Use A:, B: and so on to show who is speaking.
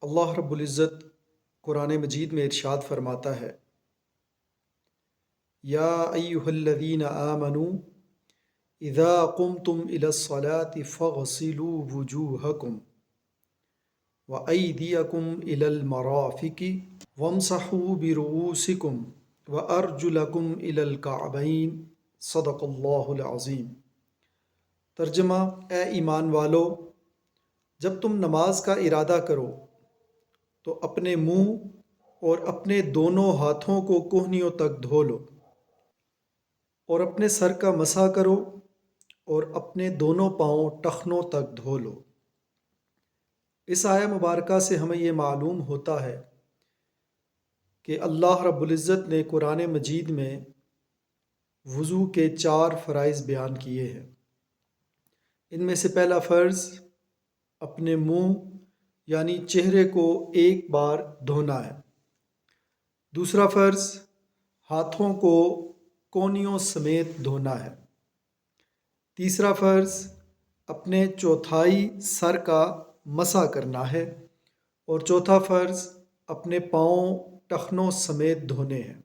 A: اللہ رب العزت قرآن مجید میں ارشاد فرماتا ہے، یا ایہا الذین آمنوا اذا قمتم الی الصلاة فاغسلوا وجوہکم وایدیکم الی المرافق وامسحوا برؤوسکم وارجلکم الی الکعبین صدق اللہ العظیم۔ ترجمہ: اے ایمان والو، جب تم نماز کا ارادہ کرو تو اپنے منہ اور اپنے دونوں ہاتھوں کو کہنیوں تک دھو لو، اور اپنے سر کا مسح کرو اور اپنے دونوں پاؤں ٹخنوں تک دھو لو۔ اس آیہ مبارکہ سے ہمیں یہ معلوم ہوتا ہے کہ اللہ رب العزت نے قرآن مجید میں وضو کے 4 فرائض بیان کیے ہیں۔ ان میں سے پہلا فرض اپنے منہ یعنی چہرے کو ایک بار دھونا ہے۔ دوسرا فرض ہاتھوں کو کونیوں سمیت دھونا ہے۔ تیسرا فرض اپنے چوتھائی سر کا مسح کرنا ہے، اور چوتھا فرض اپنے پاؤں ٹخنوں سمیت دھونے ہیں۔